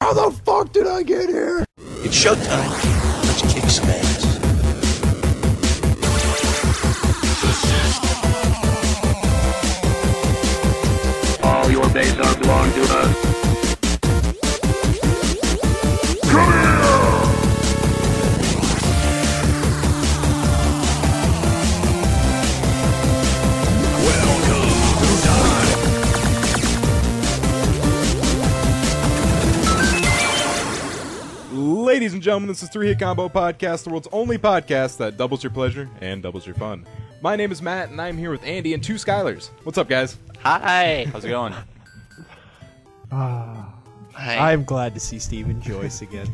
How the fuck did I get here? It's showtime. Let's kick some ass. All your days are belong to us. Come here! Ladies and gentlemen, this is 3 Hit Combo Podcast, the world's only podcast that doubles your pleasure and doubles your fun. My name is Matt, and I'm here with Andy and 2 Skylers. What's up, guys? Hi. How's it going? Hi. I'm glad to see Steven Joyce again.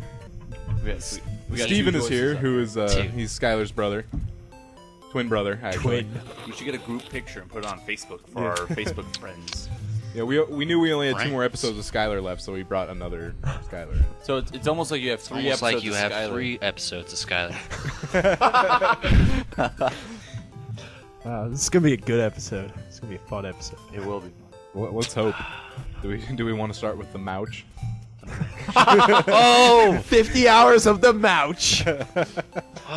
We got Steven two is here, voices who is, he's Skyler's brother. Twin brother, actually. We should get a group picture and put it on Facebook for our Facebook friends. Yeah, we knew we only had 2 more episodes of Skyler left, so we brought another Skyler. So it's almost like you have 3 episodes like you of have Skyler. 3 episodes of Skyler. This is gonna be a good episode. It's gonna be a fun episode. It will be. Let's hope. Do we want to start with the Mouch? Oh, 50 hours of the Mouch.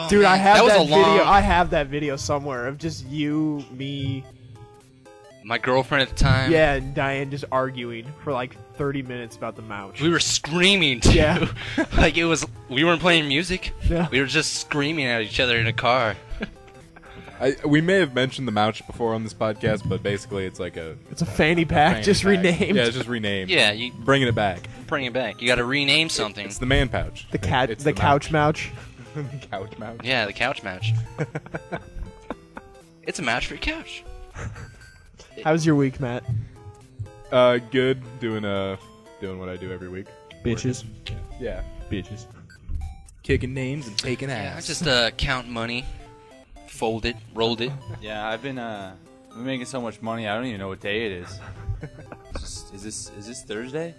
Dude, I have that video. I have that video somewhere of just you, me, My girlfriend at the time. yeah, and Diane just arguing for like 30 minutes about the Mouch. We were screaming too. Yeah. Like we weren't playing music. Yeah. We were just screaming at each other in a car. We may have mentioned the Mouch before on this podcast, but basically it's like It's a fanny pack, fanny just pack. renamed. Yeah, it's just renamed. Yeah, you Bringing it back. bring it back. You got to rename something. It's the man pouch. The cat, It's the couch Mouch. The couch Mouch. Yeah, the couch match. It's a match for your couch. How's your week, Matt? Good. Doing what I do every week. Bitches. Yeah. Bitches. Kicking names and taking Yeah, I ass. just count money, fold it, rolled it. Yeah, I've been making so much money. I don't even know what day it is. Is this Thursday?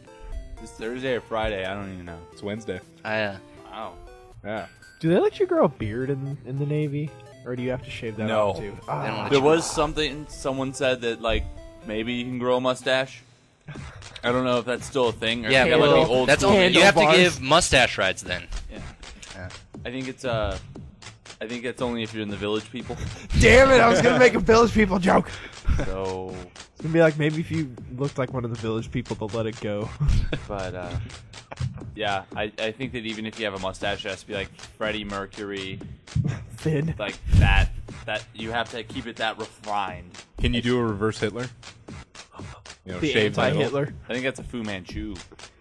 Is this Thursday or Friday? I don't even know. It's Wednesday. Wow. Yeah. Do they let you grow a beard in the Navy? Or do you have to shave that No. off too? They don't let There you- was something. Someone said that like maybe you can grow a mustache. I don't know if that's still a thing. Or Yeah, if you gotta well, be old that's school. only, you have to Handlebars. give mustache rides then. Yeah. Yeah. I think it's it's only if you're in the Village People. Damn it! I was gonna make a Village People joke. So, It's gonna be like maybe if you looked like one of the Village People, they'll let it go. but yeah, I think that even if you have a mustache, it has to be like Freddie Mercury, Thin. like that you have to keep it that refined. Can you do a reverse Hitler? You know, The shave anti-Hitler. I think that's a Fu Manchu.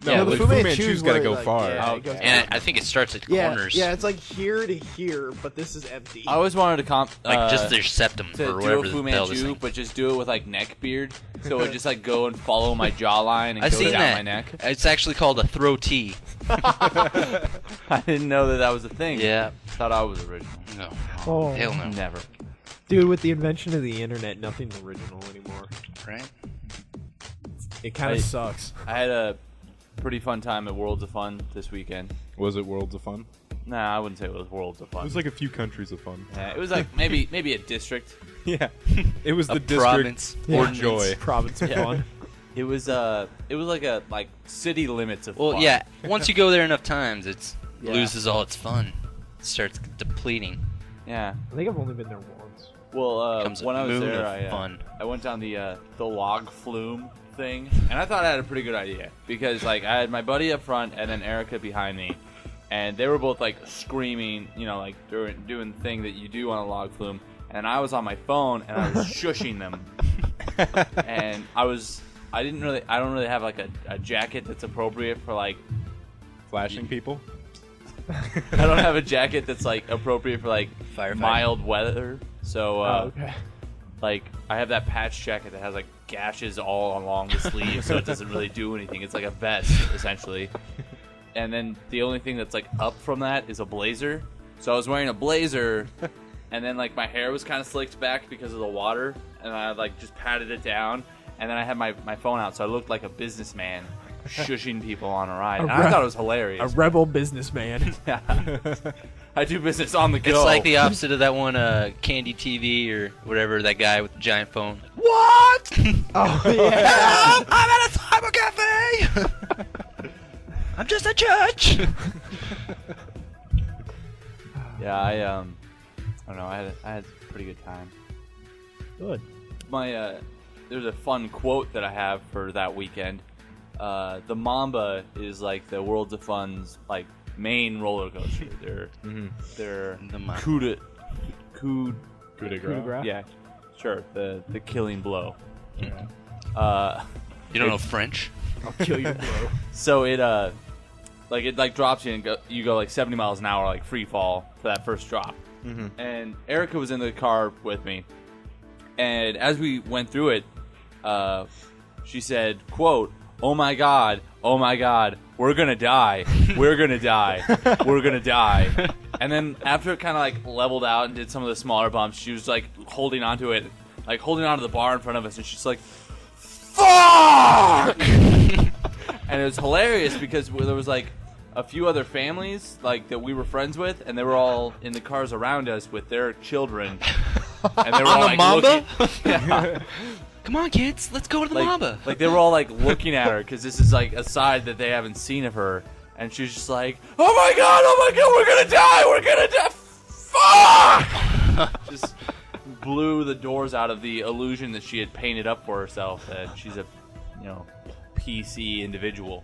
No, Yeah, the the Fu Fu Manchu's Manchu's got to where, go like, far. yeah, Oh, it goes And down. I think it starts at the Yeah, corners. yeah, it's like here to here, but this is empty. I always wanted to Like just their septum to or do whatever a Fu the hell this Manchu, thing. but just do it with like neck beard, so it would just like go and follow my jawline and I've go seen down that. my neck. It's actually called a throw tee. I didn't know that was a thing. Yeah. Thought I was original. No. Oh. Hell no. Never. Dude, with the invention of the internet, nothing's original anymore. Right? It kind I- of sucks. I had a pretty fun time at Worlds of Fun this weekend. Was it Worlds of Fun? Nah, I wouldn't say it was Worlds of It Fun. was like a few countries of fun. Yeah, it was like maybe a district. Yeah. It was the A district province. or Yeah. joy. Province of Yeah. fun. It was like a city limits of Well, fun. yeah. Once you go there enough times, it Yeah. loses all its fun. It starts depleting. Yeah. I think I've only been there once. Well, Becomes a when I was moon there, of fun. I went down the log flume thing, and I thought I had a pretty good idea because like I had my buddy up front and then Erica behind me, and they were both like screaming, you know, like doing the thing that you do on a log flume, and I was on my phone and I was shushing them, and I don't really have like a jacket that's appropriate for like Flashing people? I don't have a jacket that's like appropriate for like Firefighting. mild weather, so Okay. like I have that patch jacket that has like gashes all along the sleeve, so it doesn't really do anything. It's like a vest essentially. And then the only thing that's like up from that is a blazer. So I was wearing a blazer, and then like my hair was kind of slicked back because of the water, and I like just patted it down, and then I had my phone out, so I looked like a businessman shushing people on a ride. And I thought it was A hilarious. rebel businessman. I do business on the go. It's like the opposite of that one Candy TV or whatever, that guy with the giant phone. What? Oh, yeah. I'm at a cyber cafe! I'm just a judge. Yeah, I don't know. I had a pretty good time. Good. There's a fun quote that I have for that weekend. The Mamba is like the Worlds of Fun's like main roller coaster. They're The Mamba. coup de grace. Yeah, sure. The killing blow. You don't know French? I'll kill you, bro. So it drops you and you go like 70 miles an hour, like free fall for that first drop. And Erica was in the car with me, and as we went through it, she said, "quote Oh my god, we're gonna die, we're gonna die, we're gonna die." And then after it kind of like leveled out and did some of the smaller bumps, she was like holding onto it, like holding onto the bar in front of us, and she's like, "Fuck!" And it was hilarious because there was like a few other families like that we were friends with, and they were all in the cars around us with their children, and they were all the like Mamba? yeah. Come on, kids, let's go to the Mamba. Like they were all like looking at her because this is like a side that they haven't seen of her, and she was just like, oh my god, we're gonna die, fuck!" Just blew the doors out of the illusion that she had painted up for herself that she's a, PC individual.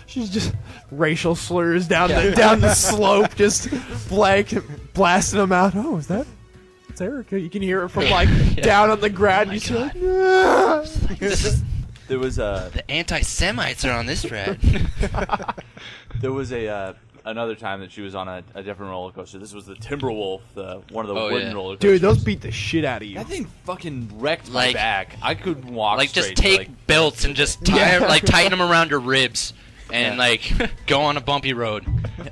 She's just racial slurs down the slope, just blasting them out. Oh, is that? It's Erica. You can hear it from like down on the ground. You see like, There was The anti-Semites are on this ride. There was another time that she was on a different roller coaster. This was the Timberwolf, one of the wooden roller coasters. Dude, those beat the shit out of you. That thing fucking wrecked my back. I couldn't walk Like, straight. just take belts and just tighten them around your ribs and, go on a bumpy road.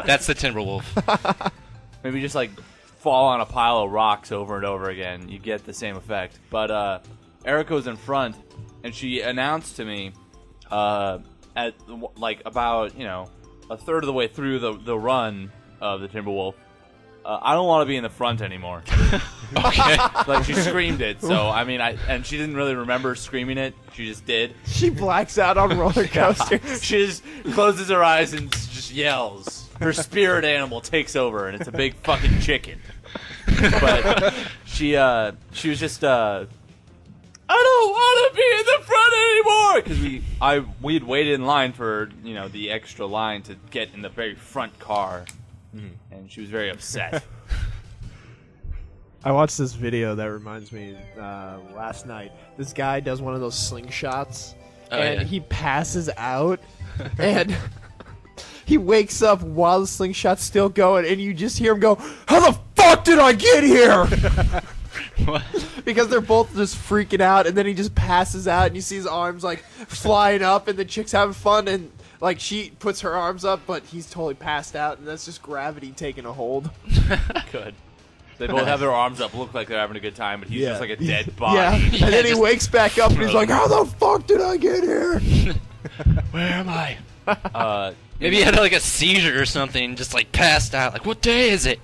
That's the Timberwolf. Maybe just, fall on a pile of rocks over and over again. You get the same effect. But Erica was in front, and she announced to me at, about, a third of the way through the run of the Timberwolf, I don't want to be in the front anymore. Okay. She screamed it, so and she didn't really remember screaming it. She just did. She blacks out on roller coasters. She just closes her eyes and just yells. Her spirit animal takes over, and it's a big fucking chicken. But she was just I don't want to be in the front anymore because we had waited in line for the extra line to get in the very front car, and she was very upset. I watched this video that reminds me last night. This guy does one of those slingshots, and he passes out, and he wakes up while the slingshot's still going, and you just hear him go, "How the fuck did I get here?" What? Because they're both just freaking out, and then he just passes out, and you see his arms flying up, and the chick's having fun, and she puts her arms up, but he's totally passed out, and that's just gravity taking a hold. Good. They both have their arms up, look like they're having a good time, but he's just like a dead body. Yeah, and then he wakes back up, and he's like, "How the fuck did I get here?" Where am I? Maybe he had a seizure or something, just passed out. What day is it?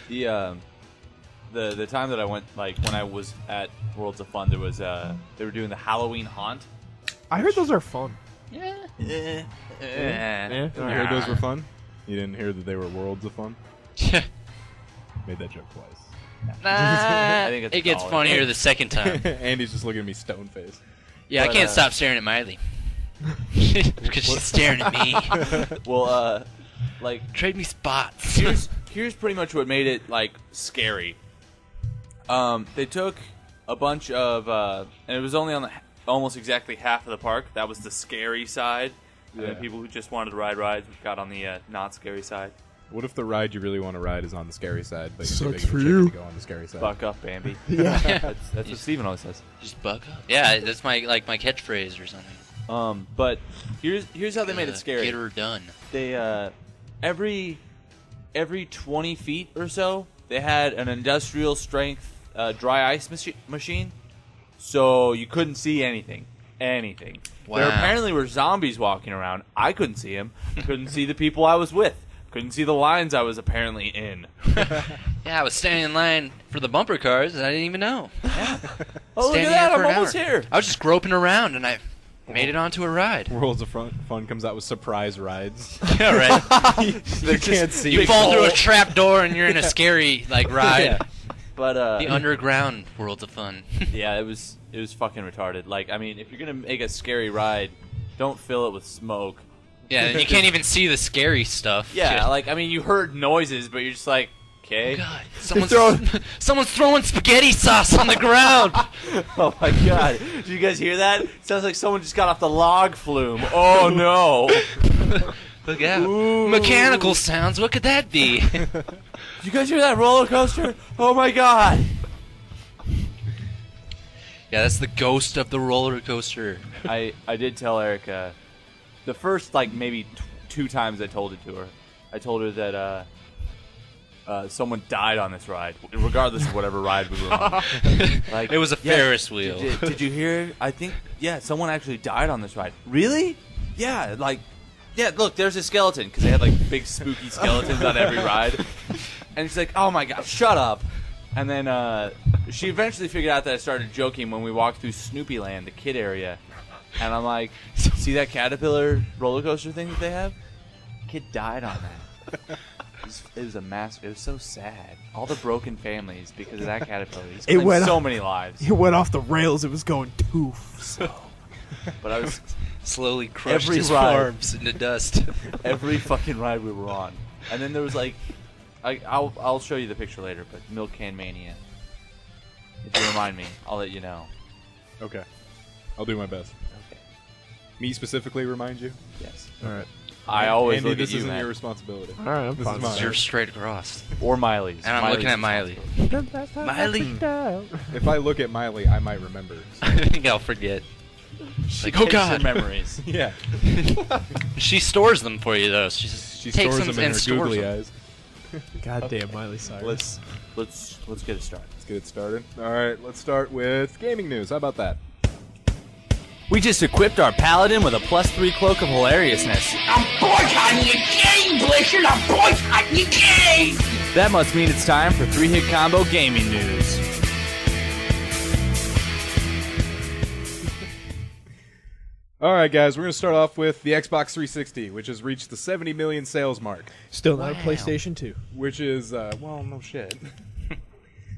The time that I went, when I was at Worlds of Fun, there was they were doing the Halloween haunt. I heard those are fun. Yeah. You heard those were fun? You didn't hear that they were worlds of fun? Made that joke twice. I think it gets funnier the second time. Andy's just looking at me stone faced. Yeah, but, I can't stop staring at Miley. Because she's staring at me. Well, trade me spots. Here's pretty much what made it scary. They took a bunch of, and it was only on almost exactly half of the park. That was the scary side. And then people who just wanted to ride rides got on the not scary side. What if the ride you really want to ride is on the scary side, but you're Sucks too big for of a you. chicken to go on the scary side? Buck up, Bambi. Yeah. That's what Steven always says. Just buck up. Yeah, that's my my catchphrase or something. But here's how they made it scary. Get her done. They every 20 feet or so, they had an industrial strength dry ice machine, so you couldn't see anything. Wow. There apparently were zombies walking around. I couldn't see them. Couldn't see the people I was with. Couldn't see the lines I was apparently in. Yeah, I was standing in line for the bumper cars, and I didn't even know. Oh, look at that! I'm almost here. I was just groping around, and I Made it onto a ride. Worlds of Fun comes out with surprise rides. Yeah, right. You can't see. You fall through a trap door and you're in a scary ride. Yeah. But The underground Worlds of Fun. yeah, it was fucking retarded. Like, I mean, if you're gonna make a scary ride, don't fill it with smoke. Yeah, and you can't even see the scary stuff. Yeah, Shit. like, I mean, you heard noises, but you're just like, okay. God, someone's throwing spaghetti sauce on the ground. Oh my god. Did you guys hear that? Sounds like someone just got off the log flume. Oh no. Look out. Mechanical sounds, what could that be? Did you guys hear that roller coaster? Oh my god. Yeah, that's the ghost of the roller coaster. I did tell Erica, the first, like, maybe 2 times I told it to her. I told her that someone died on this ride, regardless of whatever ride we were on. Like, It was a Ferris wheel. Did you hear? I think, yeah, someone actually died on this ride. Really? Yeah, like, yeah, look, there's a skeleton, because they had, like, big spooky skeletons on every ride. And she's like, oh my god, shut up. And then she eventually figured out that I started joking when we walked through Snoopy Land, the kid area. And I'm like, see that caterpillar roller coaster thing that they have? Kid died on that. It was a mass. It was so sad. All the broken families because of that caterpillar. He's claimed so many lives. It went off the rails. It was going too slow. But I was Slowly crushed Every his ride. farms into dust. every fucking ride we were on. And then there was like, I'll show you the picture later. But Milk Can Mania. If you remind me, I'll let you know. Okay. I'll do my best. Okay. Me specifically remind you? Yes. All right. I always Andy, look this at you, isn't man. your responsibility. All right, I'm This fine. is mine. You're straight across. Or Miley's. And I'm looking at Miley. Miley? If I look at Miley, I might remember. I think I'll forget. Like, oh Takes god. your memories. Yeah. She stores them for you, though. She She takes stores them in and her stores googly them. eyes. Goddamn Miley Cyrus. Let's get it started. Let's get it started. All right, let's start with gaming news. How about that? We just equipped our paladin with a +3 cloak of hilariousness. I'm boycotting your game, Blizzard! I'm boycotting your game! That must mean it's time for 3-hit combo gaming news. All right, guys, we're going to start off with the Xbox 360, which has reached the 70 million sales mark, Still not a PlayStation 2. which is, well, no shit.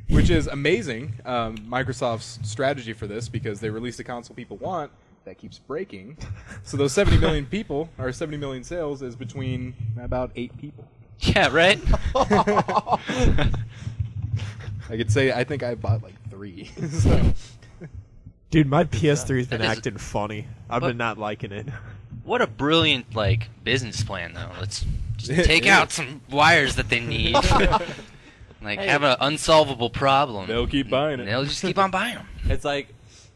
Which is amazing. Microsoft's strategy for this, because they released a console people want that keeps breaking. So those 70 million people, or 70 million sales, is between about 8 people. Yeah, right? I could say I think I bought like 3. So. Dude, my PS3's been That is- acting funny. I've What? been not liking it. What a brilliant, business plan, though. Let's just It take is. out some wires that they need. Have an unsolvable problem. They'll keep buying it. They'll just keep on buying them. It's like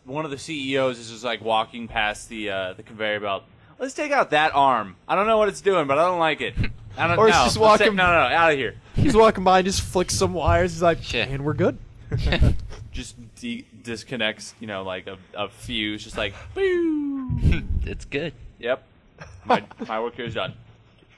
one of the CEOs is just like walking past the conveyor belt. Let's take out that arm. I don't know what it's doing, but I don't like it. I don't Or it's know. just Let's walking- no, out of here. He's walking by and just flicks some wires. He's like, Shit. and we're good. Just disconnects, like a fuse. Just like, boo. It's good. Yep. My work here is done.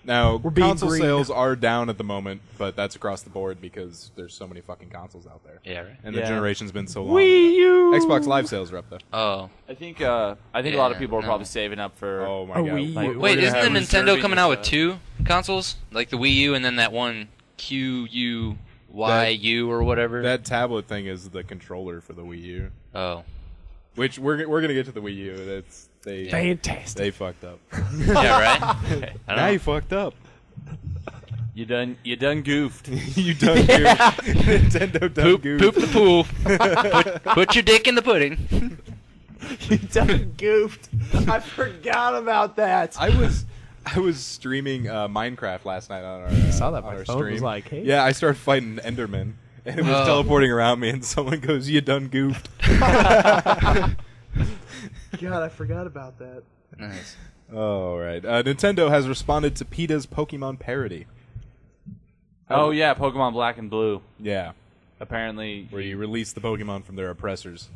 Now, We're being console green. sales are down at the moment, but that's across the board because there's so many fucking consoles out there. Yeah, right? And Yeah. the generation's been so long. Wii U. Xbox Live sales are up, though. Oh. I think a lot of people are no. probably saving up for. Oh, my A God. Wii U. Like, We're Wait, gonna isn't have the Nintendo reserving coming out with this, 2 consoles? Like the Wii U and then that one QUYU or whatever? That tablet thing is the controller for the Wii U, Oh. which we're gonna get to the Wii U. That's they Fantastic. fucked up. Yeah, right? I Now don't you know. fucked up. You done goofed. You done goofed. Nintendo done goofed. Poop the pool. put your dick in the pudding. You done goofed. I forgot about that. I was streaming Minecraft last night on our saw that. on My our phone stream. was like, hey. Yeah, I started fighting Enderman, and it was Oh. teleporting around me, and someone goes, "You done goofed." God, I forgot about that. Nice. All right. Nintendo has responded to PETA's Pokemon parody. Oh yeah, Pokemon Black and Blue. Yeah, Apparently, where you release the Pokemon from their oppressors.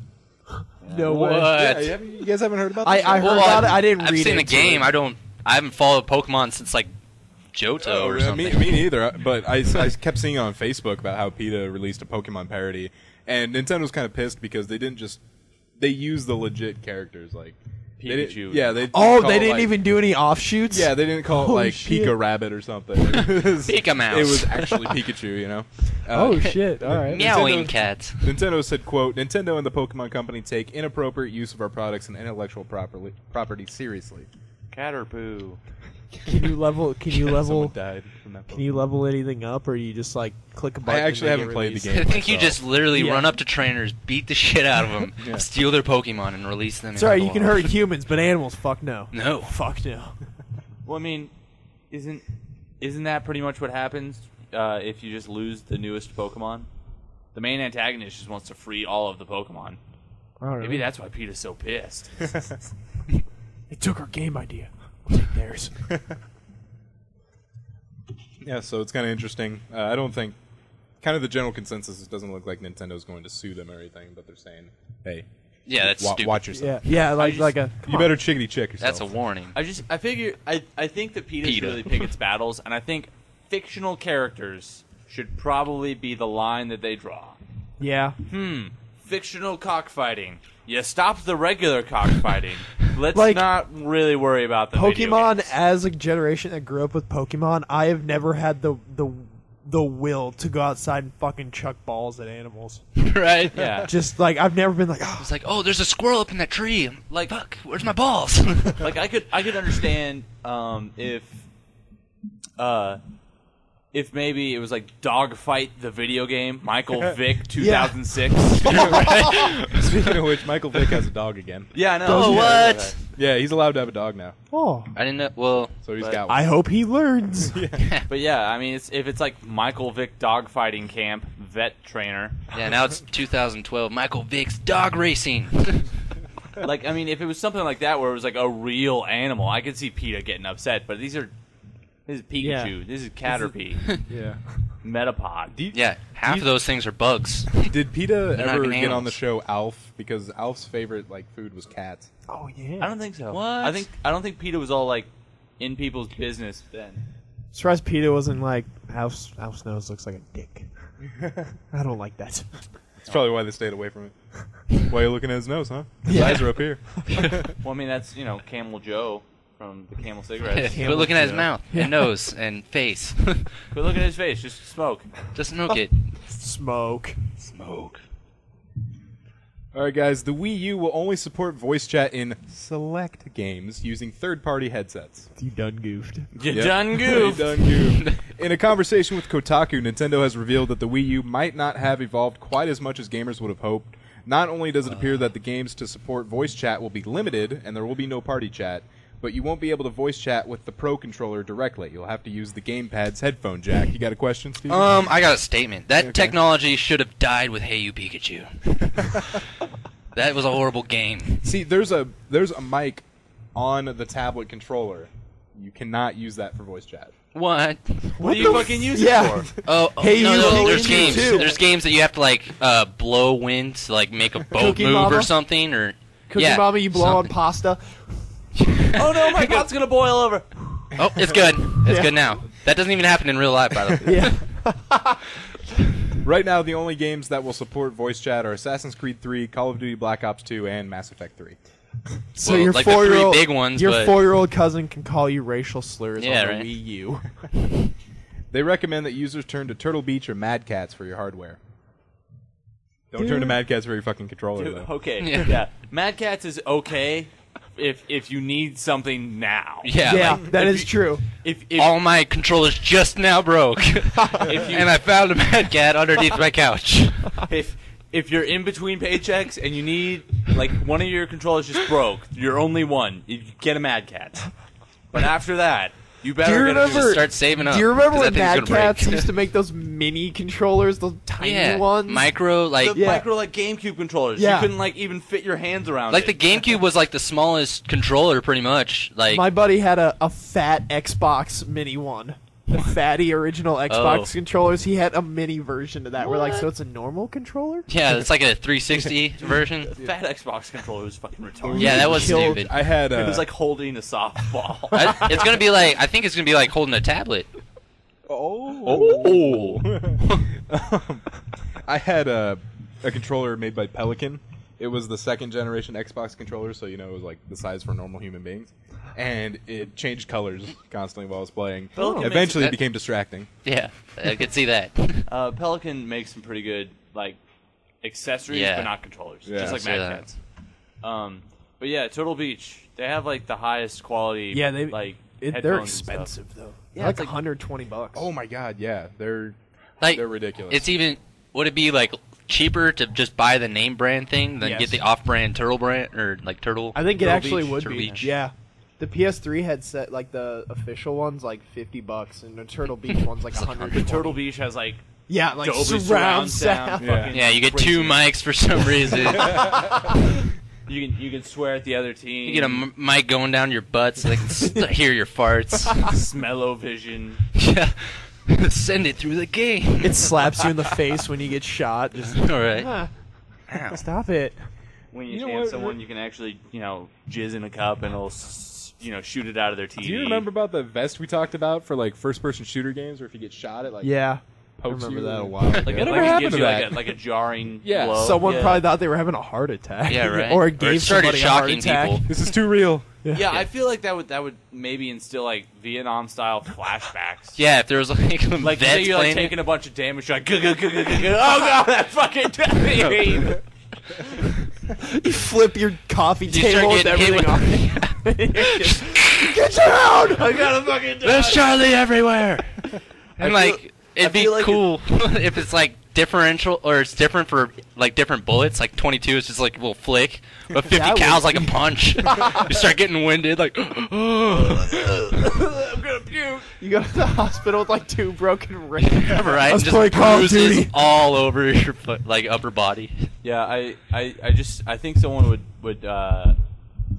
No way. What? Yeah, you guys haven't heard about this? I heard about it. I didn't I've read seen the into game. it. I haven't followed Pokemon since Johto or yeah, something. me neither. But I kept seeing on Facebook about how PETA released a Pokemon parody, and Nintendo's kind of pissed because they didn't just they used the legit characters. Like Pikachu. They didn't even do any offshoots? Yeah, they didn't call it like shit. Pika Rabbit or something. Pika Mouse. It was actually Pikachu, you know? Shit. All right. Meowing cat. Nintendo said, quote, Nintendo and the Pokemon Company take inappropriate use of our products and intellectual property seriously. Caterpoo. Can you level? Someone died from that Can you level anything up, or you just like click a button? I actually haven't played the game. I think you myself. just literally run up to trainers, beat the shit out of them, steal their Pokemon, and release them. Sorry, you can hurt humans, but animals, fuck no. No. Fuck no. Well, I mean, isn't that pretty much what happens if you just lose the newest Pokemon? The main antagonist just wants to free all of the Pokemon. Maybe that's why Peter's so pissed. They took our game idea. We'll take theirs. Yeah, so it's kind of interesting. I don't think... Kind of the general consensus, it doesn't look like Nintendo's going to sue them or anything, but they're saying, hey... Yeah, that's stupid. Watch yourself. Yeah, like a... You better chickadee check yourself. That's a warning. I think that PETA really pick its battles, and I think fictional characters should probably be the line that they draw. Yeah. Fictional cockfighting. You stopped the regular cockfighting. Let's Like, not really worry about the video Pokemon, games. as a generation that grew up with Pokemon, I have never had the will to go outside and fucking chuck balls at animals. Right? Yeah. Just like I've never been like, It's like, oh, there's a squirrel up in that tree. I'm like, fuck, where's my balls? Like I could understand if maybe it was like Dogfight the video game, Michael Vick 2006. Speaking of which, Michael Vick has a dog again. Yeah, I know. Oh, what? Yeah, he's allowed to have a dog now. oh, I didn't know. Well, So he's got one. I hope he learns. But yeah, I mean, if it's like Michael Vick dogfighting camp, vet trainer. yeah, now it's 2012. Michael Vick's dog racing. Like, I mean, if it was something like that where it was like a real animal, I could see PETA getting upset. But this is Pikachu. Yeah. This is Caterpie. Yeah. Metapod. Yeah, half of those things are bugs. Did PETA not ever even get on animals. the show Alf? Because Alf's favorite like food was cats. Oh yeah. I don't think so. What? I don't think PETA was all like in people's business then. Surprised Peter wasn't like Alf's nose looks like a dick. I don't like that. That's probably why they stayed away from it. Why are you looking at his nose, huh? His eyes are up here. Well, I mean, that's Camel Joe from the Camel cigarettes. Quit looking at his mouth and nose and face. Quit looking at his face. Just smoke. Just smoke it. Smoke. Smoke. All right, guys. The Wii U will only support voice chat in select games using third-party headsets. You done goofed. You Yep. done You goofed. done goofed. In a conversation with Kotaku, Nintendo has revealed that the Wii U might not have evolved quite as much as gamers would have hoped. Not only does it appear that the games to support voice chat will be limited, and there will be no party chat, but you won't be able to voice chat with the Pro Controller directly. You'll have to use the gamepad's headphone jack. You got a question, Steve? I got a statement. That technology should have died with Hey You Pikachu. That was a horrible game. See, there's a mic on the tablet controller. You cannot use that for voice chat. What? What do you fucking use it Yeah. for? Oh, Hey, no, you no, roll there's into games. too. There's games that you have to like blow wind to like make a boat Cookie move Mama? or something, or Cookie yeah, Mama, you blow on something. pasta. Oh no, my pot's gonna boil over. Oh, it's good. It's good now. That doesn't even happen in real life, by the way. Yeah. Right now, the only games that will support voice chat are Assassin's Creed 3, Call of Duty Black Ops 2, and Mass Effect 3. So Well, your like the 4-year-old, three big ones, your but- 4-year-old cousin can call you racial slurs Yeah, on the right. Wii U. They recommend that users turn to Turtle Beach or Mad Cats for your hardware. Don't turn to Mad Cats for your fucking controller, Dude, though. okay, Yeah. yeah. Mad Catz is okay if you need something now. Yeah, Yeah, like, that if is you- true. If all my controllers just now broke, and I found a Mad Cat underneath my couch. if you're in between paychecks and you need like one of your controllers just broke, you're only one. You get a Mad Cat. But after that, you better Do you get a remember- new- Start saving up. Do you remember 'cause when that thing's Mad gonna Cats break. used to make those mini controllers, those tiny Yeah, ones? micro, like the Yeah. micro like GameCube controllers. Yeah. You couldn't like even fit your hands around the it. GameCube was like the smallest controller, pretty much. Like My buddy had a fat Xbox mini one. The fatty original Xbox controllers. He had a mini version of that. We're like, so it's a normal controller? yeah, it's like a 360 version. The fat Xbox controller was fucking retarded. Yeah, that was Killed- stupid. I had It was like holding a softball. It's gonna be like I think it's gonna be like holding a tablet. I had a controller made by Pelican, It was the second generation Xbox controller, so it was like the size for normal human beings, and it changed colors constantly while I was playing. Eventually, it became distracting. Yeah, I could see that. Pelican makes some pretty good accessories, but not controllers, just like Mad Catz. But yeah, Turtle Beach, they have the highest quality. Yeah, they're expensive though. Yeah, it's like $120. Oh my god, yeah, they're ridiculous. It's even would it be cheaper to just buy the name brand thing than get the off-brand Turtle brand or Turtle? I think it actually would Turtle be. Beach. Yeah, the PS3 had set the official one's $50, and the Turtle Beach one's $100. The Turtle Beach has Dolby surround sound. Yeah, you get two mics for some reason. You can swear at the other team. You get a mic going down your butt so they can hear your farts. Smell-o-vision. Yeah. Send it through the game. It slaps you in the face when you get shot. Just all right. Stop it. When you stand someone, you can actually jizz in a cup and it'll shoot it out of their TV. Do you remember about the vest we talked about for first-person shooter games, where if you get shot, it yeah. pokes I remember you? that a while ago. Whatever happened gives to you that? a jarring Yeah. blow. Someone probably thought they were having a heart attack. Yeah, right. Or it gave started somebody a heart shocking attack. people. This is too real. Yeah, I feel like that would maybe instill Vietnam-style flashbacks. Yeah, if there was some Like vets say you're playing taking a bunch of damage, oh god, that fucking death. You flip your coffee You start table with getting hit everything on it. Get down! I gotta fucking die. There's Charlie everywhere. And it'd be feel cool if it's differential or it's different for different bullets. 22 is just a little flick, but 50 cal's a punch. You start getting winded, I'm gonna puke. You go to the hospital with 2 broken ribs. right? Let's Just play Call of bruises Duty. all over your foot, upper body. Yeah, I think someone would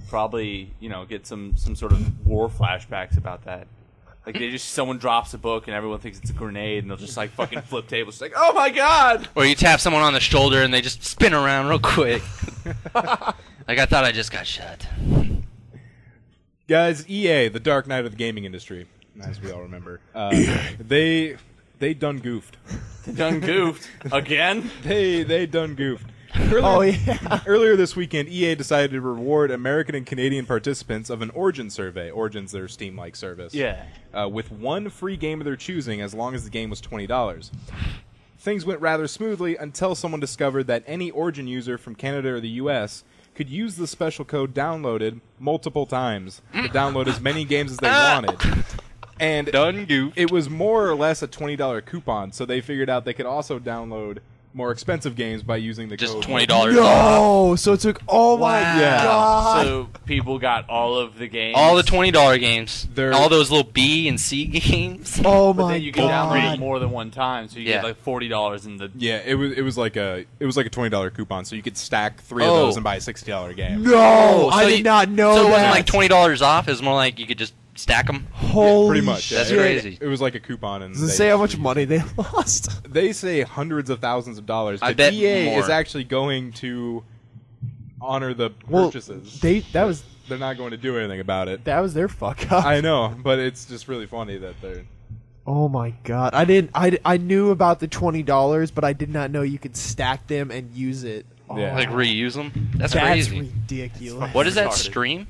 probably get some sort of war flashbacks about that. Someone drops a book and everyone thinks it's a grenade and they'll just fucking flip tables. Oh my god! Or you tap someone on the shoulder and they just spin around real quick. I thought I just got shot. Guys, EA, the dark knight of the gaming industry, as we all remember, they done goofed. Dun Goofed again? They done goofed. Earlier this weekend, EA decided to reward American and Canadian participants of an Origin survey. Origin's their Steam-like service. Yeah. With one free game of their choosing, as long as the game was $20. Things went rather smoothly until someone discovered that any Origin user from Canada or the U.S. could use the special code downloaded multiple times to download as many games as they wanted. And Dun Goofed. it was more or less a $20 coupon, so they figured out they could also download more expensive games by using the Just code. $20 No, off. so it took. Oh my god! So people got all of the games. All the $20 games. They're- All those little B and C games. Oh But my then you can download it god! more than one time, so you Yeah. get $40 in the. Yeah, it was like a $20 coupon, so you could stack 3 of Oh. those and buy a $60 game. No, I So did you- not know So it that. wasn't $20 off. It was more like you could just stack them. Holy Pretty much. Yeah. That's shit. crazy. It was like a coupon, and Does it they say how much used money they lost? They say hundreds of thousands of dollars. I But bet EA more. is actually going to honor the Well, purchases. they're not going to do anything about it. that was their fuck up. I know, but it's just really funny that they're. Oh my god! I knew about the $20, but I did not know you could stack them and use it. Oh, Yeah. Reuse them. That's that's crazy. ridiculous. What is that? retarded. Stream?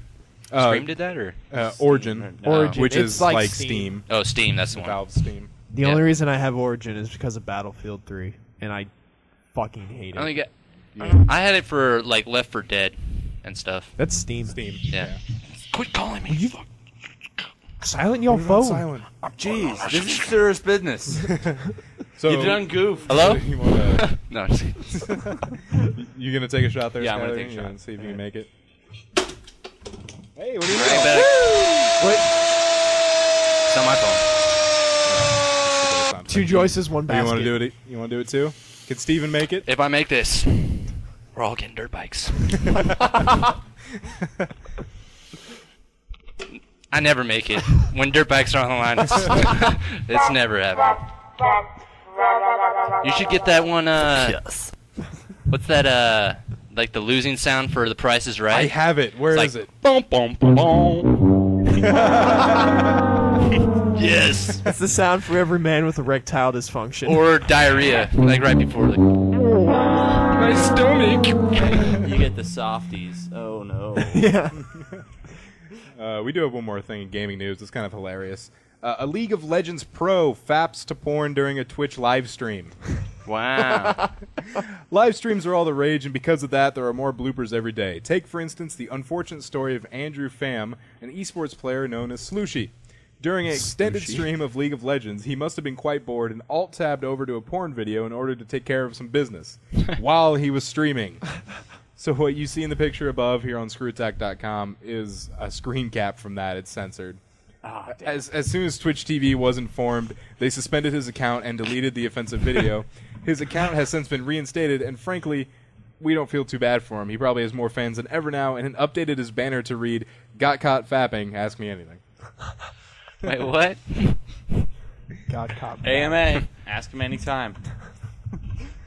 Uh, Stream did that or? Origin, Origin. which It's is like like Steam. Steam, Oh, Steam. That's the one. Valve Steam. The Yeah. only reason I have Origin is because of Battlefield 3, and I fucking hate I only it. got. I had it for Left 4 Dead and stuff. That's Steam. Steam. Yeah. Quit calling me. Silent your phone. Silent. Jeez, this is serious business. So You done goofed. Hello? You wanna, No. I'm just kidding. you gonna take a shot there? Yeah, I'm gonna Skyler? take a You shot. wanna see if you can make it. Hey, what do you Bring it know? back. Wait, It's on my phone. 2 choices, 1 basket. You want to do it? You want to do it too? Can Steven make it? If I make this, we're all getting dirt bikes. I never make it. When dirt bikes are on the line, it's never happened. You should get that one, Yes. what's that, like the losing sound for The Price is Right? I have it. Where It's is like, it? Boom, boom, boom. Yes. That's the sound for every man with erectile dysfunction. Or diarrhea, like right before the... My stomach. You get the softies. Oh no. Yeah. We do have one more thing in gaming news. It's kind of hilarious. A League of Legends pro faps to porn during a Twitch live stream. Wow. Live streams are all the rage, and because of that, there are more bloopers every day. Take, for instance, the unfortunate story of Andrew Pham, an esports player known as Slooshy. During an extended stream of League of Legends, he must have been quite bored and alt-tabbed over to a porn video in order to take care of some business while he was streaming. So what you see in the picture above here on screwtack.com is a screen cap from that. It's censored. As soon as Twitch TV was informed, they suspended his account and deleted the offensive video. His account has since been reinstated, and frankly, we don't feel too bad for him. He probably has more fans than ever now, and updated his banner to read, "Got caught fapping, ask me anything." Wait, what? God, cop. AMA. Ask him anytime.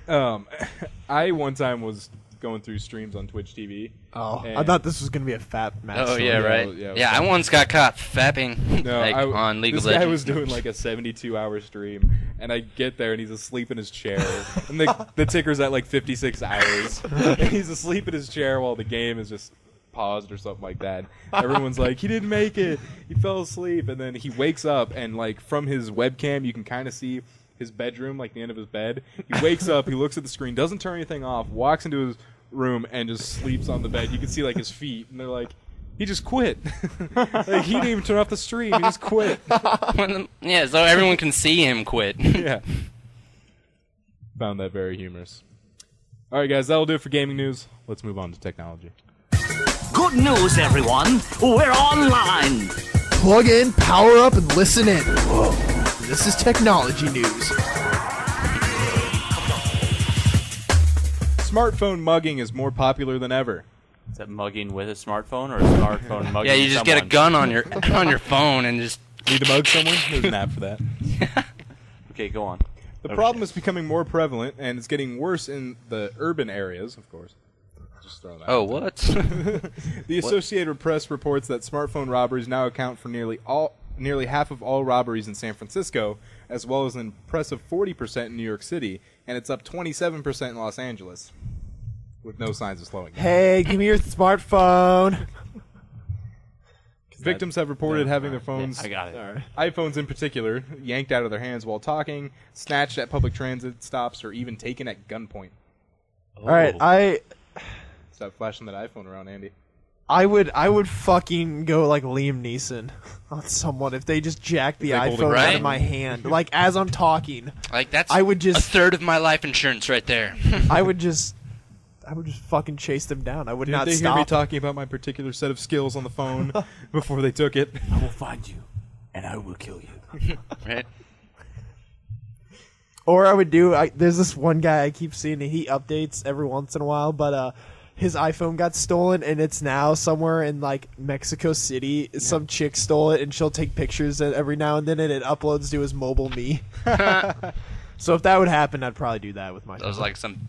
I one time was going through streams on Twitch TV. Oh, I and- thought this was gonna be a fat match. Oh story. yeah, right. yeah, I once got caught fapping No, on League of This guy Legends. was doing like a 72-hour stream, and I get there and he's asleep in his chair, and the ticker's at like 56 hours, and he's asleep in his chair while the game is just paused or something like that. Everyone's like, he didn't make it, he fell asleep, and then he wakes up, and like from his webcam you can kind of see his bedroom, like the end of his bed. He wakes up, he looks at the screen, doesn't turn anything off, walks into his room and just sleeps on the bed. You can see like his feet, and they're like, he just quit. Like, he didn't even turn off the stream, he just quit. Yeah, so everyone can see him quit. Yeah. Found that very humorous. Alright guys, that'll do it for gaming news. Let's move on to technology. Good news, everyone. We're online. Plug in, power up, and listen in. Whoa. This is technology news. Smartphone mugging is more popular than ever. Is that mugging with a smartphone or a smartphone mugging Yeah, you just get a someone? gun on your phone and just. Need to mug someone? There's an app for that. Okay, go on. The problem is becoming more prevalent, and it's getting worse in the urban areas, of course. Just throw that Oh, out there. what? The Associated Press reports that smartphone robberies now account for nearly half of all robberies in San Francisco, as well as an impressive 40% in New York City, and it's up 27% in Los Angeles, with no signs of slowing down. Hey, give me your smartphone. Victims have reported having their phones, I got it. All right. iPhones in particular, yanked out of their hands while talking, snatched at public transit stops, or even taken at gunpoint. All right, Stop flashing that iPhone around, Andy. I would fucking go like Liam Neeson on someone if they just jacked the If they hold it iPhone out right. of my hand, like as I'm talking. Like that's I would just- a third of my life insurance right there. I would just fucking chase them down. I would Didn't not they stop. hear me talking about my particular set of skills on the phone before they took it? I will find you, and I will kill you. Right? Or I would there's this one guy I keep seeing, he updates every once in a while, but his iPhone got stolen, and it's now somewhere in like Mexico City. Some chick stole it, and she'll take pictures every now and then, and it uploads to his mobile me. So if that would happen, I'd probably do that with my That was phone. like some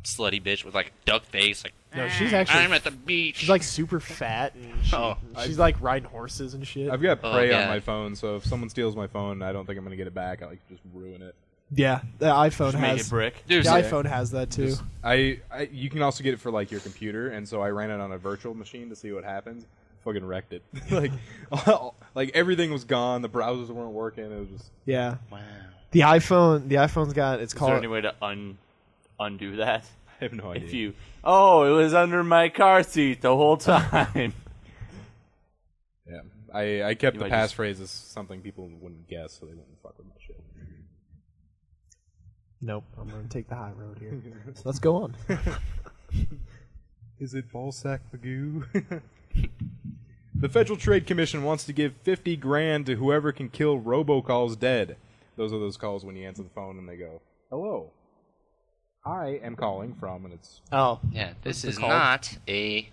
slutty bitch with like duck face. Like, No, she's actually I'm at the beach. she's like super fat, and she's like riding horses and shit. I've got Oh, Prey on yeah. my phone, so if someone steals my phone, I don't think I'm going to get it back. I like just ruin it. Yeah, the iPhone Just make has it brick. the Dude, iPhone has that too. You can also get it for like your computer, and so I ran it on a virtual machine to see what happens. Fucking wrecked it. like everything was gone. The browsers weren't working. It was just Yeah, wow. the iPhone's got it's Is there called. any way to undo that? I have no idea. If you, it was under my car seat the whole time. Yeah, I kept You the might just- passphrase as something people wouldn't guess, so they wouldn't fuck with my shit. Nope, I'm gonna take the high road here. So let's go on. Is it ballsack Magoo? The Federal Trade Commission wants to give $50,000 to whoever can kill robocalls dead. Those are those calls when you answer the phone and they go, "Hello, I am calling from," and it's Oh, Yeah, this is called? not a.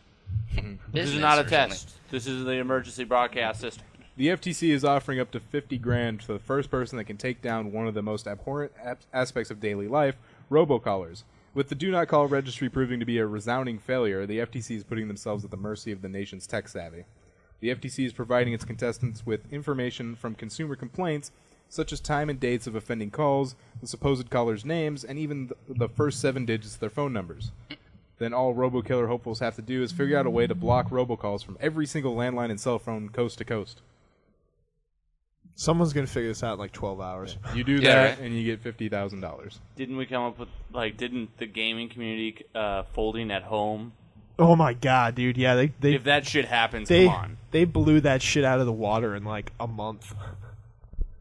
This is not a test. This is the emergency broadcast system. the FTC is offering up to $50,000 for the first person that can take down one of the most abhorrent aspects of daily life, robocallers. With the Do Not Call registry proving to be a resounding failure, the FTC is putting themselves at the mercy of the nation's tech savvy. The FTC is providing its contestants with information from consumer complaints such as time and dates of offending calls, the supposed caller's names, and even the first 7 digits of their phone numbers. Then all RoboKiller hopefuls have to do is figure out a way to block robocalls from every single landline and cell phone coast to coast. Someone's going to figure this out in like 12 hours. You do that, and you get $50,000. Didn't we come up with, didn't the gaming community folding at home? Oh my god, dude. Yeah, they If that shit happens, come on. They blew that shit out of the water in like a month.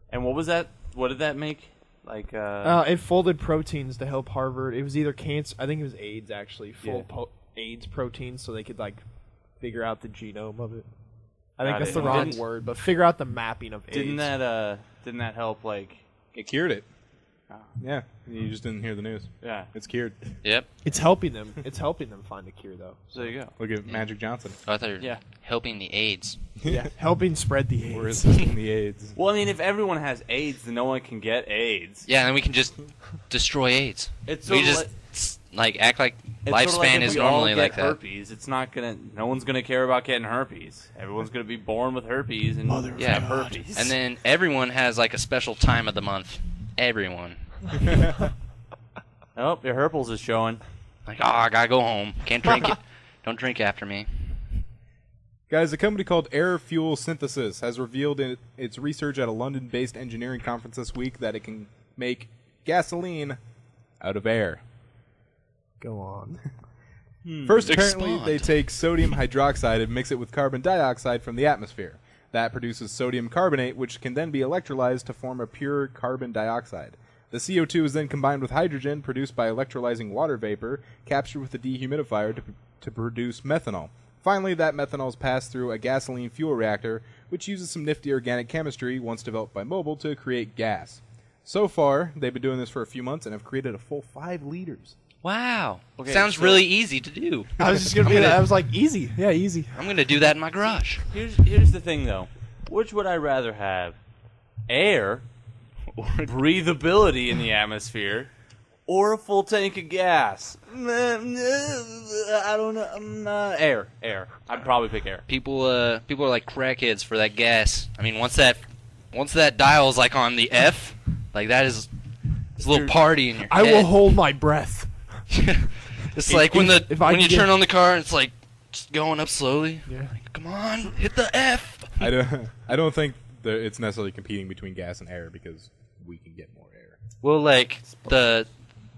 And what was that? What did that make? It folded proteins to help Harvard. It was either cancer. I think it was AIDS, actually. AIDS proteins so they could like figure out the genome of it. I think that's the wrong word, but figure out the mapping of AIDS. Didn't that help? It cured it. Yeah, you just didn't hear the news. Yeah, it's cured. Yep. It's helping them. It's helping them find a cure, though. So there you go. Look at Magic Johnson. Oh, I thought you were helping the AIDS. Yeah, helping spread the AIDS. We're assisting the AIDS. Well, I mean, if everyone has AIDS, then no one can get AIDS. Yeah, and then we can just destroy AIDS. It's we just act like lifespan is normally like that. Herpes. It's not gonna. No one's gonna care about getting herpes. Everyone's gonna be born with herpes and have herpes. And then everyone has like a special time of the month. Everyone. Oh, your herpes is showing. Like, I gotta go home. Can't drink it. Don't drink after me. Guys, a company called Air Fuel Synthesis has revealed in its research at a London-based engineering conference this week that it can make gasoline out of air. Go on. First, apparently, they take sodium hydroxide and mix it with carbon dioxide from the atmosphere. That produces sodium carbonate, which can then be electrolyzed to form a pure carbon dioxide. The CO2 is then combined with hydrogen produced by electrolyzing water vapor, captured with a dehumidifier to produce methanol. Finally, that methanol is passed through a gasoline fuel reactor, which uses some nifty organic chemistry once developed by Mobil to create gas. So far, they've been doing this for a few months and have created a full 5 liters. Wow. Okay, sounds really easy to do. I was just gonna I was like, easy. Yeah, easy. I'm gonna do that in my garage. Here's the thing, though. Which would I rather have? Air, or breathability in the atmosphere, or a full tank of gas? I don't know. Air. I'd probably pick air. People are like crackheads for that gas. I mean, once that dial is like on the F, like that is a little party in your head. I will hold my breath. It's like when you turn on the car and it's like just going up slowly. Yeah. Like, come on, hit the F. I don't think it's necessarily competing between gas and air because we can get more air. Well, like the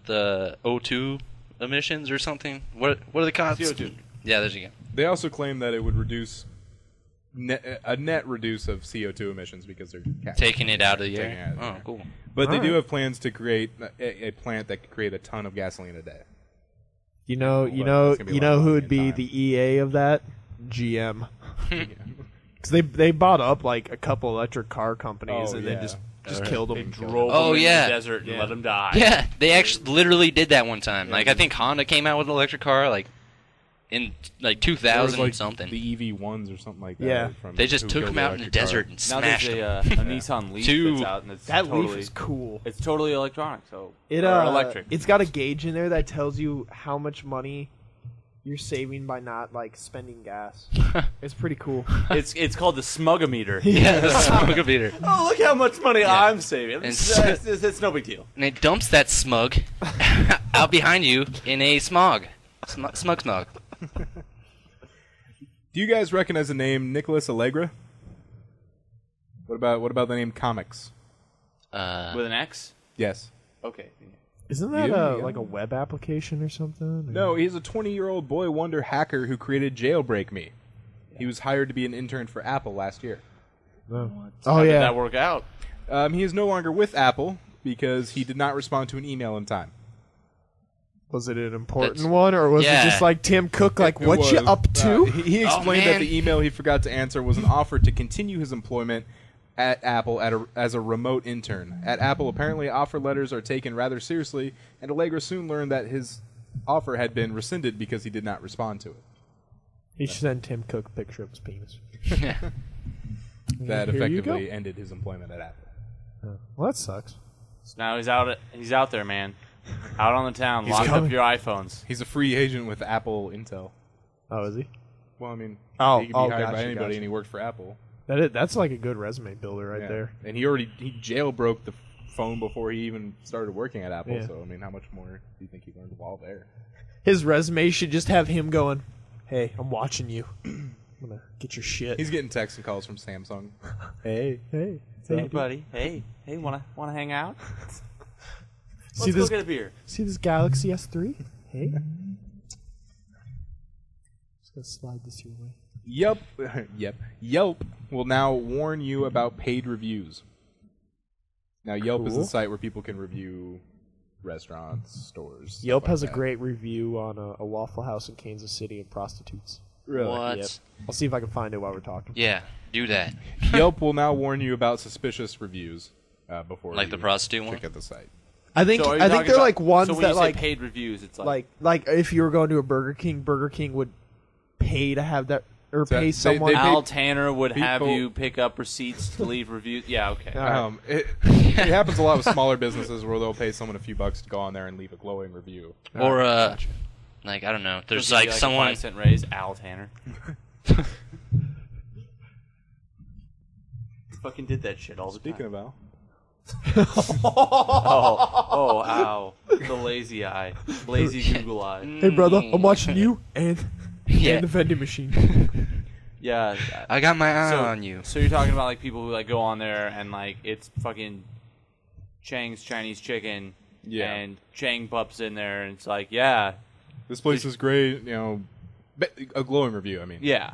O2 emissions or something. What are the costs? CO2. Yeah, there you go. They also claim that it would reduce a net reduce of CO2 emissions because they're taking it out of the air. Oh, cool. But they do have plans to create a plant that could create a ton of gasoline a day. You know who would be the EA of that? GM. Because they bought up like a couple electric car companies and then just killed them. Drove them in the desert and let them die. Yeah, they actually literally did that one time. Like I think Honda came out with an electric car like in like 2000 like something. The EV1s or something like that. Yeah, they just took them out in the desert and smashed them. Now there's a Nissan Leaf that's out, and that Leaf is cool. It's totally electronic, so electric. It's got a gauge in there that tells you how much money you're saving by not like spending gas. It's pretty cool. It's called the Smugometer. Yeah, the Smugometer. Oh, look how much money I'm saving. It's no big deal. And it dumps that smug out behind you in a smog. Smug. Do you guys recognize the name Nicholas Allegra? What about the name Comics? With an X? Yes. Okay. Isn't that like a web application or something? No, he's a 20-year-old boy wonder hacker who created Jailbreakme. He was hired to be an intern for Apple last year. How did that work out? He is no longer with Apple because he did not respond to an email in time. Was it an important one, or was it just like Tim Cook, like, what you up to? He explained that the email he forgot to answer was an offer to continue his employment at Apple as a remote intern. At Apple, apparently offer letters are taken rather seriously, and Allegra soon learned that his offer had been rescinded because he did not respond to it. He should send Tim Cook a picture of his penis. That effectively ended his employment at Apple. Well, that sucks. So now he's out there, man. Out on the town, lock up your iPhones. He's a free agent with Apple Intel. Oh, is he? Well, I mean, he could be hired by anybody, and he worked for Apple. That's like a good resume builder right Yeah. there. And he jailbroke the phone before he even started working at Apple. Yeah. So I mean, how much more do you think he learned while there? His resume should just have him going, "Hey, I'm watching you. I'm gonna get your shit." He's getting texts and calls from Samsung. hey. Hey, buddy. Hey, wanna hang out? See Let's this? go get a beer. See this Galaxy S3? Hey. Just gonna slide this your way. Yelp will now warn you about paid reviews. Now, Yelp is Cool. the site where people can review restaurants, stores. stuff Yelp like has a that. great review on a Waffle House in Kansas City and prostitutes. Really? What? Yep. I'll see if I can find it while we're talking. Yeah, do that. Yelp will now warn you about suspicious reviews before Like you the prostitute one? check out the site. I think So are you they're talking about- like ones so when that you say like paid reviews, it's like if you were going to a Burger King would pay to have that or So pay they someone. pay- Al Tanner would have people- you pick up receipts to leave reviews. Yeah, okay. Alright. It happens a lot with smaller businesses where they'll pay someone a few bucks to go on there and leave a glowing review. Or like I don't know. There's They'll give like you, someone. a 5-cent raise. Al Tanner. Fucking did that shit all the Speaking time. of Al, Oh, ow. The lazy eye. Lazy Google eye. Hey brother, I'm watching you and Yeah, the vending machine. Yeah. I got my eye So, on you. so you're talking about like people who like go on there and like it's fucking Chang's Chinese chicken Yeah. and Chang Bup's in there and it's like, yeah, this place is great. You know, a glowing review. I mean, yeah.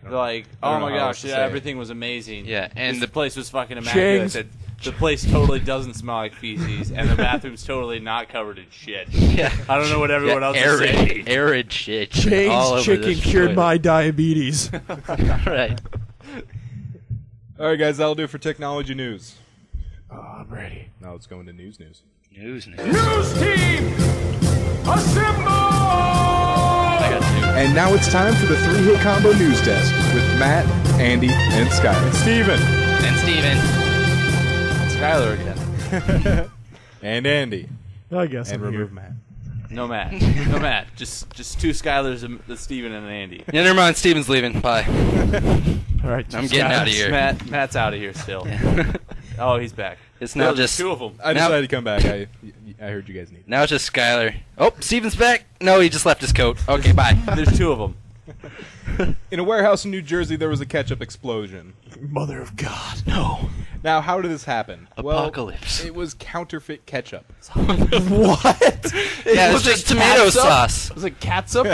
They're like, I oh don't my know how else gosh, to yeah, say it. everything was amazing. Yeah, and the the place was fucking immaculate. Chang's- Said, the place totally doesn't smell like feces, and the bathroom's totally not covered in shit. yeah, I don't know what everyone else is saying. arid shit. all over Chang's chicken this cured toilet. my diabetes. Right. All right, guys, that'll do it for technology news. Oh, I'm ready. Now let's go into news. News. News team, assemble! I got two. And now it's time for the 3-hit combo news desk with Matt, Andy, and Skyler. Steven. And Steven. Skyler again. And Andy. I guess And I'm here. remove Matt. No Matt. No Matt. Just two Skylers, the Steven and an Andy. Yeah, never mind. Steven's leaving. Bye. All right, I'm getting out of here. Matt's out of here still. Oh, he's back. It's now There's just two of them. I Now- decided to come back. I heard you guys need. now it's just Skyler. Oh, Steven's back. No, he just left his coat. Okay, bye. There's two of them. In a warehouse in New Jersey, there was a ketchup explosion. Mother of God, no. Now, how did this happen? Apocalypse. Well, it was counterfeit ketchup. What? Yeah, Was it's just it tomato catsup? sauce. Was it catsup?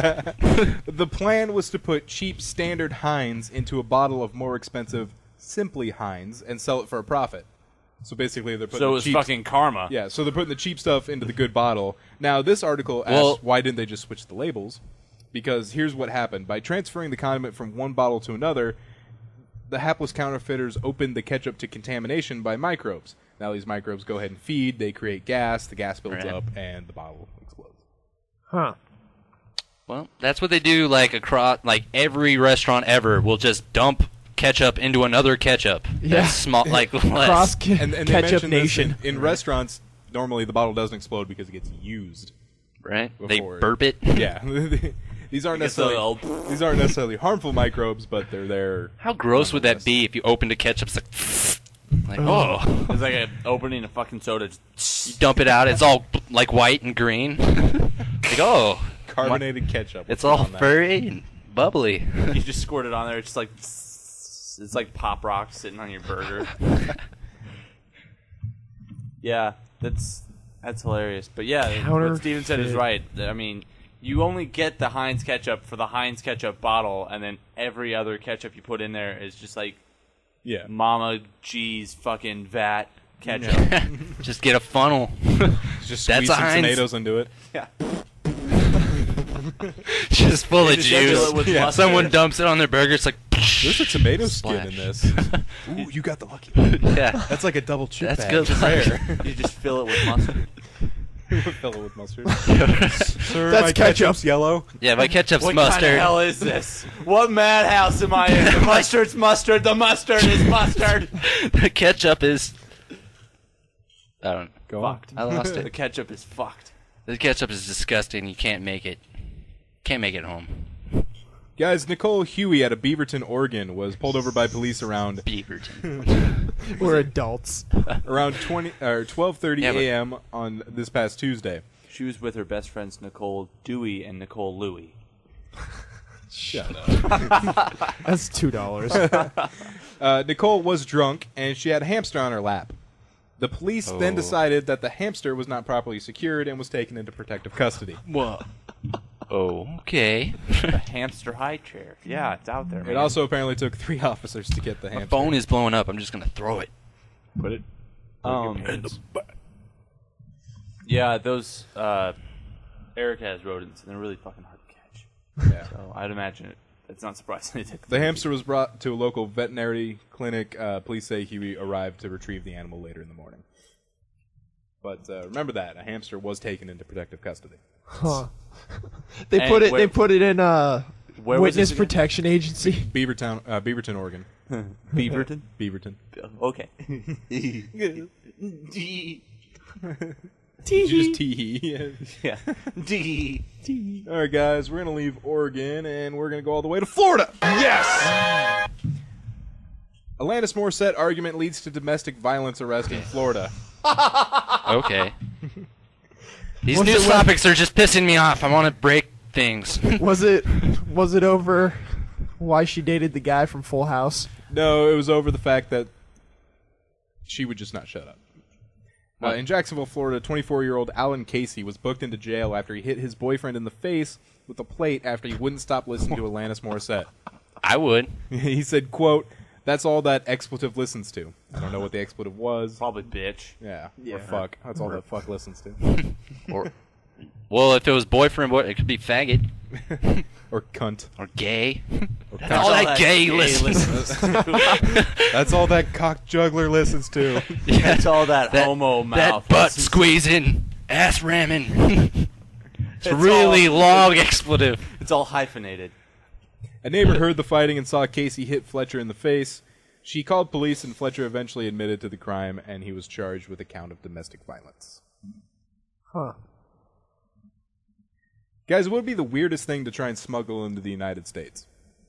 The plan was to put cheap standard Heinz into a bottle of more expensive Simply Heinz and sell it for a profit. So basically, they're putting So it the was cheap fucking karma. Yeah, so they're putting the cheap stuff into the good bottle. Now, this article asks Well- why didn't they just switch the labels? Because here's what happened. By transferring the condiment from one bottle to another, the hapless counterfeiters opened the ketchup to contamination by microbes. Now these microbes go ahead and feed, they create gas, the gas builds Right. up, and the bottle explodes. Huh. Well, that's what they do. Like across, like every restaurant ever will just dump ketchup into another ketchup. Yeah. That's small, like less. Cross And they ketchup mentioned this nation. in restaurants, normally the bottle doesn't explode because it gets used. Right? Before. They burp it. Yeah. These aren't Gets the necessarily harmful microbes, but they're there. How gross would that be if you opened a ketchup? It's like oh, It's like opening a fucking soda. you dump it out. It's all like white and green. Like oh, Carbonated ketchup. it's What's all on that? furry and bubbly. You just squirt it on there. It's just like it's like Pop Rocks sitting on your burger. Yeah, that's hilarious. But yeah, what Steven said is right. I mean, you only get the Heinz ketchup for the Heinz ketchup bottle, and then every other ketchup you put in there is just like Yeah. Mama G's fucking vat ketchup. Just get a funnel. Just That's squeeze a some Heinz. tomatoes into it. Yeah. Just full of Just fill juice. it with Yeah. mustard. Someone dumps it on their burger. It's like There's a tomato skin in Splash. this. Ooh, you got the lucky one. yeah. That's like a double chew That's bag. good. Rare. You just fill it with mustard. Fill it with mustard. Sir, That's my ketchup. ketchup's yellow. Yeah, my ketchup's What mustard. kind of hell is this? What madhouse am I in? The mustard's mustard. The mustard is mustard. The ketchup is. I don't. Go on. Fucked. I lost The it. ketchup is fucked. The ketchup is disgusting. You can't make it. Can't make it home. Guys, Nicole Huey out of Beaverton, Oregon, was pulled over by police around Beaverton. We're adults. around 12:30 a.m. on this past Tuesday. She was with her best friends Nicole Dewey and Nicole Louie. Shut up. That's $2. Nicole was drunk, and she had a hamster on her lap. The police then decided that the hamster was not properly secured and was taken into protective custody. Whoa. Okay. A hamster high chair. Yeah, it's out there, man. It also apparently took 3 officers to get the hamster. My phone is blowing up. I'm just going to throw it. Put it in the butt. Yeah, those Eric has rodents, and they're really fucking hard to catch. Yeah. So I'd imagine it's not surprising they took The hamster was brought to a local veterinary clinic. Police say he arrived to retrieve the animal later in the morning. But remember that a hamster was taken into protective custody. Huh. They put it in witness protection agency. Beaverton, Oregon. Beaverton? Beaverton. Okay. Did you just tee? Yeah. All right, guys, we're gonna leave Oregon and we're gonna go all the way to Florida. Yes. Alanis Morissette argument leads to domestic violence arrest in Florida. Okay. These news topics are just pissing me off. I want to break things. Was it over why she dated the guy from Full House? No, it was over the fact that she would just not shut up. In Jacksonville, Florida, 24-year-old Alan Casey was booked into jail after he hit his boyfriend in the face with a plate after he wouldn't stop listening to Alanis Morissette. I would. He said, quote, "That's all that expletive listens to." I don't know what the expletive was. Probably bitch. Yeah. Or fuck. That's all that fuck listens to. Or, well, if it was boyfriend, it could be faggot. Or cunt. Or gay. Or That's all that gay listens to. That's all that cock juggler listens to. Yeah. That's all that homo mouth. That butt squeezing, ass ramming. It's really long expletive. It's all hyphenated. A neighbor heard the fighting and saw Casey hit Fletcher in the face. She called police, and Fletcher eventually admitted to the crime, and he was charged with a count of domestic violence. Huh. Guys, what would be the weirdest thing to try and smuggle into the United States?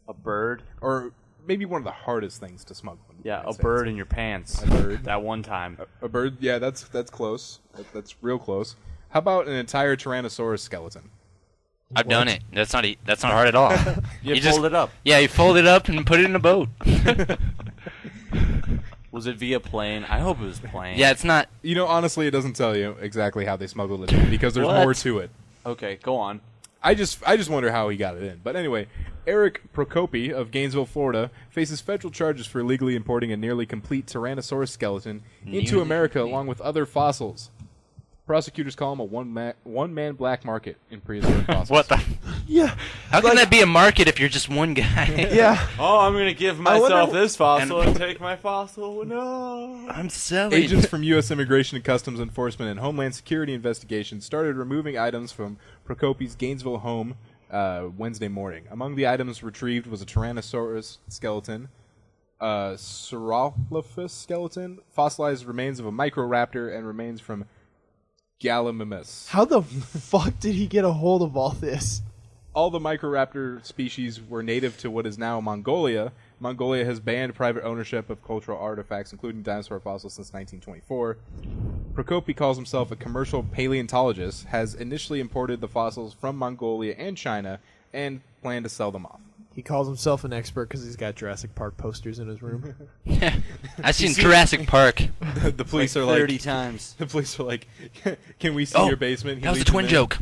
A bird? Or maybe one of the hardest things to smuggle into the United States. Bird in your pants. A bird. That one time. A bird, yeah, that's close. That's real close. How about an entire Tyrannosaurus skeleton? I've done it. That's not hard at all. You fold it up. Yeah, you fold it up and put it in a boat. Was it via plane? I hope it was plane. Yeah, it's not. You know, honestly, it doesn't tell you exactly how they smuggled it in because there's more to it. Okay, go on. I just wonder how he got it in. But anyway, Eric Procopi of Gainesville, Florida, faces federal charges for illegally importing a nearly complete Tyrannosaurus skeleton into America along with other fossils. Prosecutors call him a one-man black market in prehistoric fossils. What the? Yeah. How can that be a market if you're just one guy? Yeah. Oh, I'm going to give myself this fossil and take my fossil. No. I'm selling. Agents from U.S. Immigration and Customs Enforcement and Homeland Security Investigations started removing items from Procopi's Gainesville home Wednesday morning. Among the items retrieved was a Tyrannosaurus skeleton, a Saurolophus skeleton, fossilized remains of a Microraptor, and remains from Gallimimus. How the fuck did he get a hold of all this? All the Microraptor species were native to what is now Mongolia. Mongolia has banned private ownership of cultural artifacts, including dinosaur fossils, since 1924. Procopi calls himself a commercial paleontologist, has initially imported the fossils from Mongolia and China, and planned to sell them off. He calls himself an expert because he's got Jurassic Park posters in his room. I've seen Jurassic Park. The police are like 30 times. The police are like, "Can we see your basement?" That was a twin joke.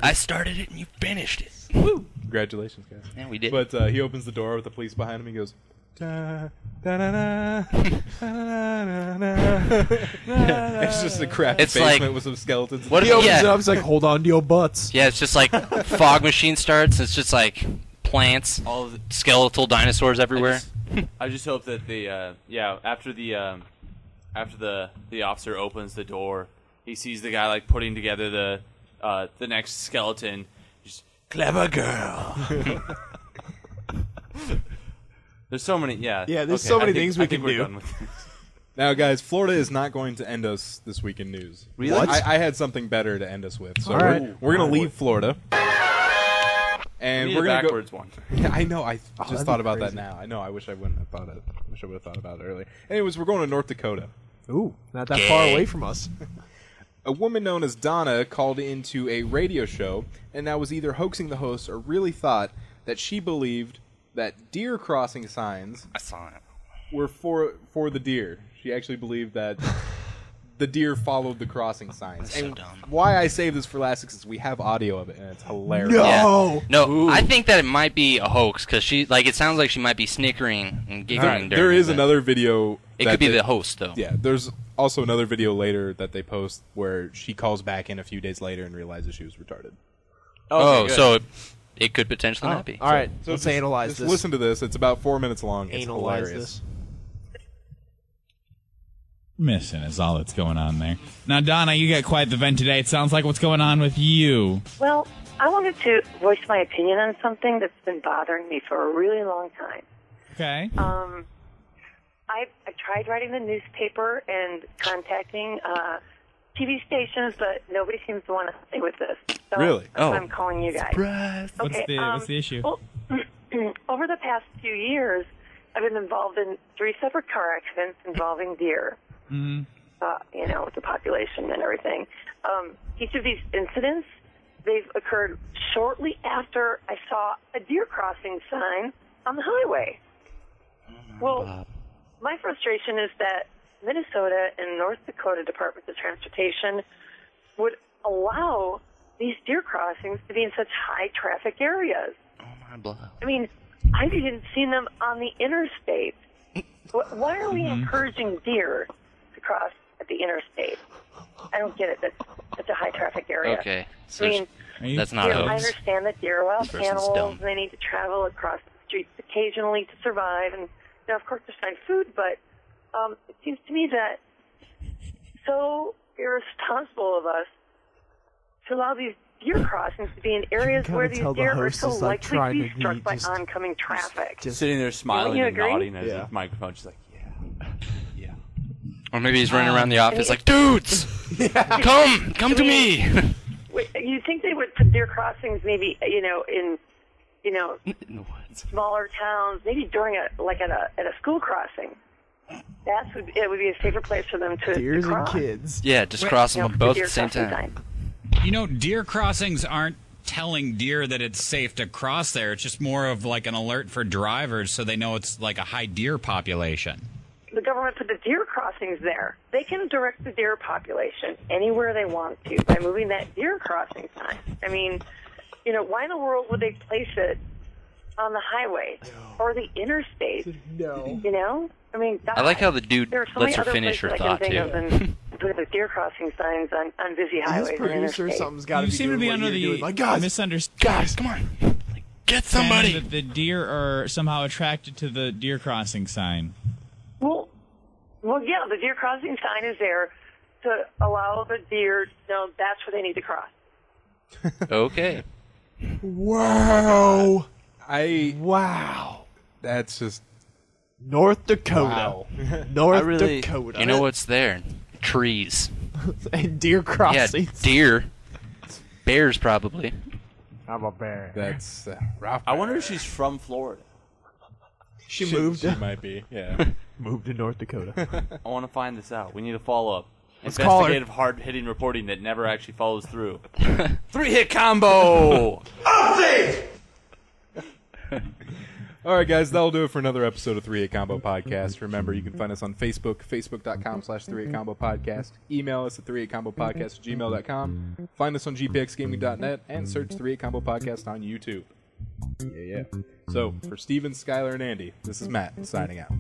I started it and you finished it. Woo! Congratulations, guys. Yeah, we did. But he opens the door with the police behind him. He goes, da, da, da, da, da, da, da. It's just a crappy basement with some skeletons. What he opens it up? He's like, "Hold on to your butts." Yeah, it's just like fog machine starts. It's just like plants, all of the skeletal dinosaurs everywhere. I just hope that after the officer opens the door, he sees the guy like putting together the next skeleton. Just clever girl. There's so many, there's so many things we can do. Now, guys, Florida is not going to end us this week in news. Really? I had something better to end us with. So All right. we're going to leave Florida. And We need we're a gonna backwards go. one. Yeah, I know. I just that'd thought be about that crazy. now. I know. I wish I wouldn't have thought it. I wish I would have thought about it earlier. Anyways, we're going to North Dakota. Ooh, not that far away from us. A woman known as Donna called into a radio show and now was either hoaxing the host or really thought that she believed that deer crossing signs I saw it. were for the deer. She actually believed that the deer followed the crossing signs. That's so And dumb. why I saved this for last is we have audio of it and it's hilarious. No. Yeah. No, I think that it might be a hoax because it sounds like she might be snickering and giggling. Alright, during there is it. another video. It that could be they- the host though. Yeah, there's also another video later that they post where she calls back in a few days later and realizes she was retarded. Oh, good. so it could potentially not be. All right, So let's just- analyze just this. Listen to this. It's about 4 minutes long. It's Analyze hilarious. this. Missing is all that's going on there. Now, Donna, you got quite the vent today. It sounds like what's going on with you. Well, I wanted to voice my opinion on something that's been bothering me for a really long time. Okay. I tried writing the newspaper and contacting TV stations, but nobody seems to want to stay with this. So Really? that's why I'm calling you guys. What's Okay, what's the issue? Well, over the past few years, I've been involved in 3 separate car accidents involving deer. Mm-hmm. With the population and everything. Each of these incidents, they've occurred shortly after I saw a deer crossing sign on the highway. Well, my frustration is that Minnesota and North Dakota Departments of Transportation would allow these deer crossings to be in such high traffic areas. Oh my blood. I mean, I've even seen them on the interstate. Why are we encouraging deer to cross at the interstate? I don't get it. That's a high traffic area. Okay, so I mean, that's not a I hoax. understand that deer are wild This person's animals dumb. and they need to travel across the streets occasionally to survive and, of course, to find food, but it seems to me that so irresponsible of us to allow these deer crossings to be in areas kinda where these tell the deer are host so is, like, likely to trying be to struck be by just- oncoming traffic. Just sitting there smiling you and agree? nodding at Yeah. his microphone, just like, yeah. Or maybe he's running around the office like, dudes, come to me. Wait, you think they would put deer crossings maybe, in smaller towns, maybe during at a school crossing? It would be a safer place for them to Deers and cross. kids. Yeah, just cross them put both deer at the same crossing time. sign. Deer crossings aren't telling deer that it's safe to cross there. It's just more of like an alert for drivers so they know it's like a high deer population. The government put the deer crossings there. They can direct the deer population anywhere they want to by moving that deer crossing sign. I mean, why in the world would they place it on the highway or the interstate? No. I mean, I like how the dude there are so lets many her other finish her places thought I can too. think of than putting the deer crossing signs on busy highways This and producer, interstates. something's got to You be seem to doing be what under you're the doing. Like, guys, misunderstanding Come on, get somebody. that the deer are somehow attracted to the deer crossing sign. Well, yeah, the deer crossing sign is there to allow the deer to know that's where they need to cross. Okay. wow. Wow. That's just North Dakota. wow. North I really- Dakota. You know what's there? Trees. and deer Yeah, crossings. deer. Bears probably. I'm a bear. That's rough. I wonder if she's from Florida. She moved. She might be. Yeah. Moved to North Dakota. I want to find this out. We need a follow-up. Let's call her. Investigative, hard-hitting reporting that never actually follows through. 3-hit combo! All right, guys, that'll do it for another episode of 3-8 Combo Podcast. Remember, you can find us on Facebook, facebook.com/3-8 Combo Podcast. Email us at 3-8 Combo Podcast gmail.com. Find us on gpxgaming.net and search 3-8 Combo Podcast on YouTube. Yeah. So, for Steven, Skyler, and Andy, this is Matt signing out.